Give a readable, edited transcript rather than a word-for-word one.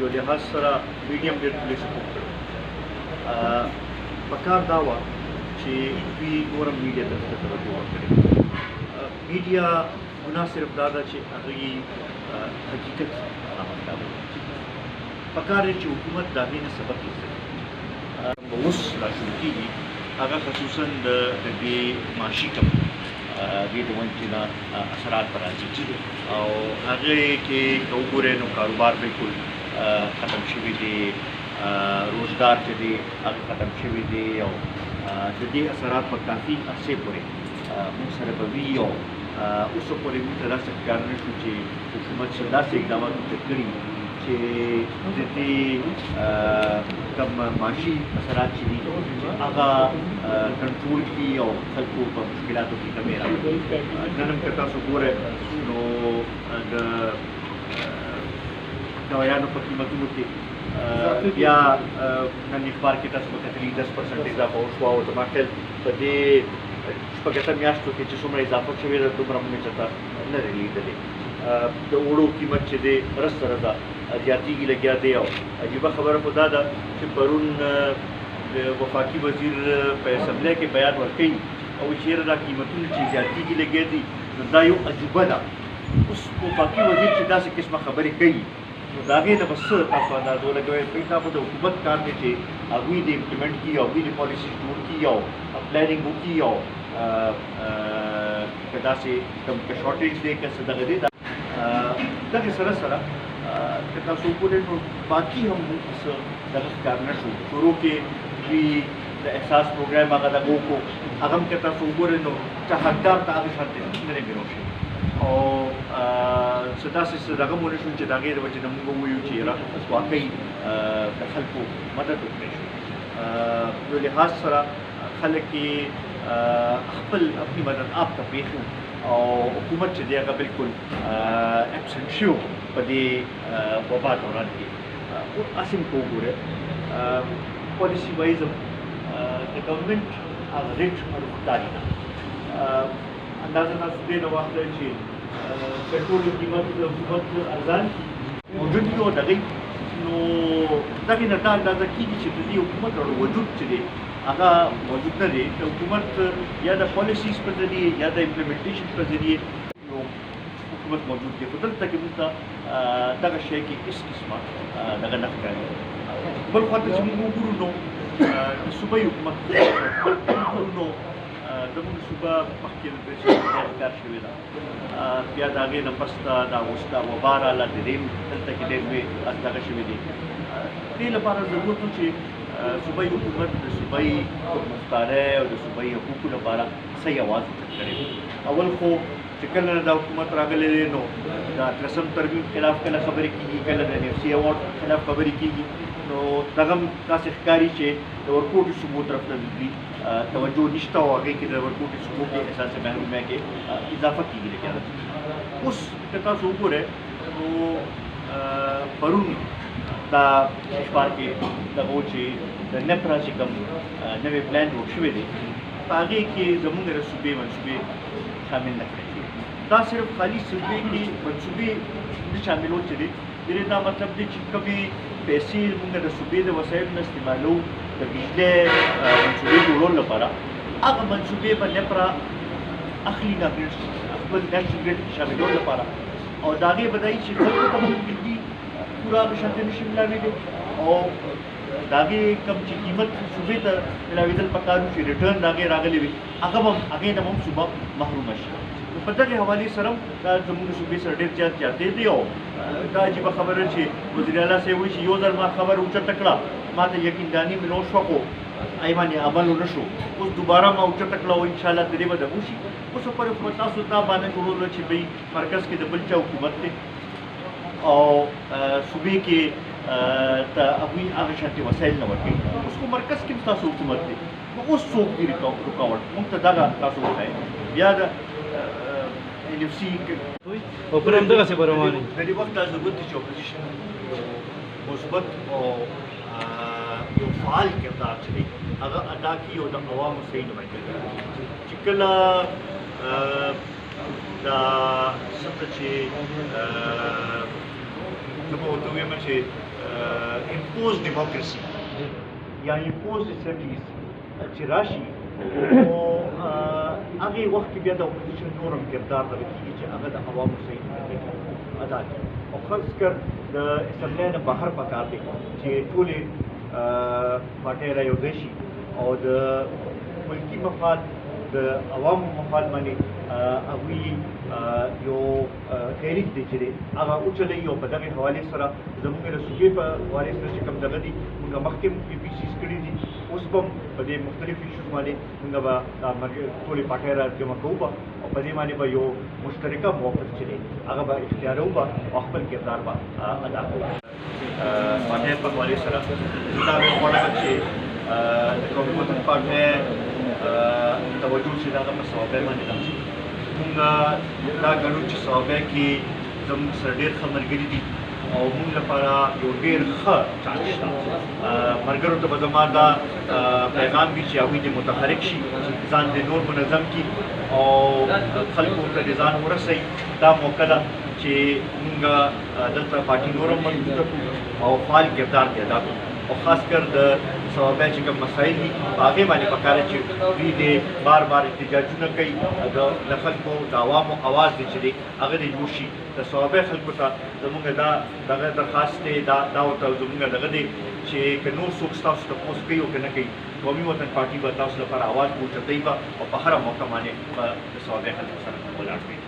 یو لحاظ سره میډیم ډېر پولیس سپورټ کړی پکار دا وه چې دوی نورم میډیا ته توجه ورکړې. میډیا ګناه صرف دا ده چې هغوی حقیقت راوړي. پکار دی چې حکومت د هغې نه سبق ایسته اوس را شروع کېږي هغه خصوصا د دې معاشي کم دې د ونچې نه اثرات به راځي او هغې کې که وګورئ نو کاروبار بالکل ختم شوي دی، روزګار چې دی هغه ختم شوي دی او د دې اثرات په کافي عرصې پورې موږ سره به وي او اوسه پورې موږ ته داسې ښکار نه شو چې حکومت څه داسې اقدامات ورته کړي چې د دې کوم معاشي اثرات چې دي هغه کنټرول کړي او خلکو په مشکلاتو کې کمې راوړي. نن هم که تاسو ګورئ نو د دوایانو په قیمتونو کې بیا نن اخبار کې تاسو به کتلي 10% اضافه وشوه او زما خیال په دې شپږ اتم میاشتو کې چې څومره اضافه شوې ده دومره موږ چېرته نه دی لیدلې. د اوړو قیمت چې دی رس سره ده زیاتېږي لګیا دی او عجیبه خبره خو دا ده چې پرون د وفاقي وزیر په اسمبلی کې بیان ورکوي او چېرې دا قیمتونه چې زیاتېږي لګیا دي نو دا یو عجوبه ده. اوس وفاقي وزیر چې داسې قسمه خبرې کوي نو د هغې نه به څه تاسو اندازه ولګوئ. دا به د حکومت کار دی چې هغوی د امپلیمنټ کړي او هغوی د پالیسي جوړ کړي او پلانینګ وکړي او که داسې کوم که شارټېج دی که څه دغه دی دغې سره سره که تاسو وګورئ نو باقي هم موږ څه دغه ښکار نه شو. شروع کې دوی د احساس پروګرام هغه دغه وکړو هغه هم که تاسو وګورئ نو چاهکدار ته هغې شانتې نه دی میلاو شوي او څه داسې څه دغه مو نه شو چې د هغې د وجې نه موږ ووایو چې یاره واقعي د خلکو مدد وکړی شو. یو لحاظ سره خلک یې خپل اپنی مدد آپ ته پرېښو او حکومت چې دی هغه بلکل اپسنټ شو په دې وبا دوران کې. هسې هم که وګورئ پالیسي وایز هم د ګورنمنټ هغه ریټ رخداري ده. اندازه تاسو دې نه واخلئ چې پټرول قیمت د حکومت ارزان موجود وي او د هغې نو دغې نه دا اندازه کېږي چې د دې حکومت وجود چې دی هغه موجود نه دی. د حکومت یا د پالیسیز په ذریعې یا د امپلیمنټیشن په ذریعې یو حکومت موجود دی خو دلته کې موږ ته دغه شی کې هېڅ قسمه دغه نه ښکاري. بل خوا ته چې موږ وګورو نو د صوبایي حکومت وګورو نو زموږ صوبه مخکې د پرېشانۍ ښکار شوې ده بیا د هغې نه پس ته دا اوس دا وبا راغله د دې دلته کې ډېر لوی دغه شوي دي. دې لپاره ضرورت و چې صوبایي حکومت د صوبایي خودمختارۍ او د صوبایي حقوقو لپاره صحیح اواز اوچت کړی و. اول خو چې کله دا حکومت راغلی دی نو د 18 ترمیم خلاف کله خبرې کېږي کله د NFC اوارډ خلاف خبرې کېږي نو دغه هم داسې ښکاري چې د ورکوټي صوبو طرف ته دوی توجه نشته او هغې کې د ورکوټي صوبو کې احساس محرومیه کې اضافه کېږي لګیا ده. اوس که تاسو وګورئ نو پرون دا اخبار کې دغه و چې د نپرا چې کوم نوی پلان جوړ شوی دی په هغې کې زموږ د صوبې منصوبې شامل نه کړی دي. دا صرف خالي صوبې کې منصوبې نه شاملول چې دی یعنې دا مطلب دی چې کومې پیسې موږ د صوبې د وسایلو نه استعمالوو د بجلۍ منصوبې جوړولو لپاره هغه منصوبې به نپرا اخلي خپل نیشنل ګریډ کې شاملولو لپاره او د هغې به دا وي چې خلکو ته به بجلي پوره هغه شانتې نشي میلاوېدی او د هغې کوم چې قیمت صوبې ته میلاوېدل پکار و چې ریټرن د هغې راغلی وي هغې نه هم صوبه محرومه شي. نو په دغې حوالې سره هم دا زموږ د صوبې سره ډېر زیات جاتی دی او دا عجیبه خبره چې وزیر اعلی صاحب وایي چې یو ځل ما خبره اوچته کړه ما ته یقینداني میلاو شوه خو ای باندې عمل ونه شو. اوس دوباره ما اوچته کړه او انشاءالله د دې به دغه وشي. اوس پورې خو تاسو دا باندې جوړوله چې بهی مرکز کې د بل چا حکومت دی او صوبې کې ته هغوی هغه شانتې وسایل نه ورکوي. اوس خو مرکز کې هم ستاسو حکومت دی نو اوس څوک دي رکاوټ موږ ته دغه تاسو وښایئ. بیا د NFC او پر همدغسې به روان وي. د دې وخت دا ضرورت دی چې اپوزیشن مثبت او یو فعال کردار چې دی هغه ادا کړي او د عوامو صحیح نمایندګي چې کله دا څه ته چې زه به ورته ووایم چې امپوز ډیموکراسي یا امپوز اسمبلیز چې راشي نو هغې وخت کې بیا د اپوزیشن نور هم کردار دغه کېږي چې هغه د عوامو صحیح نمایندګي ادا کړي او خاص کر د اسمبلی نه بهر پکار دی چې ټولې پارټۍ را یوځای شي او د ملکي مفاد د عوامو مفاد باندې هغوی یو تحریک دی چې دی هغه وچلوي او په دغې حوالې سره زموږ د صوبې په حوالې سره چې کوم دغه دي موږ مخکې PPCs کړي دي اوس به په دې مختلفو ایشوز باندې موږ به ټولې پارټۍ را جمع کوو به او په دې باندې به یو مشترکه موقف چې دی هغه به اختیاروو به او خپل کردار به ادا کوو پارټۍ په حوالې سره زه دا غواړم چې د قومي وطن پارټۍ توجه چې دغه په صوابۍ باندې راشي موږ دا ګڼو چې صوابۍ کې زموږ سره ډېر ښه ملګري دي او موږ لپاره یو ډېر ښه چانس شته ملګرو ته به زما دا پیغام وي چې هغوی دې متحرک شي ځان دې نور منظم کړي او خلکو ته دې ځان ورسوي دا موقع ده چې موږ دلته پارټي نور هم مضبوطه کړو او فعال کردار دې ادا کړو او خاص کر د صوابۍ چې کوم مسایل دي په هغې باندې پکار ده چې دوی دې بار بار احتجاجونه کوي د خلکو د عوامو اواز دی چې دی هغه دې جوړ شي د صوابۍ خلکو ته زموږ دغه درخواست دی دا ورته زموږ دغه دی چې که نور څوک ستاسو تپوس کوي او که نه کوي قومي وطن پارټي به تاسو لپاره اواز اوچتوي به او په هره موقع باندې به د صوابۍ خلکو سره ولاړ وي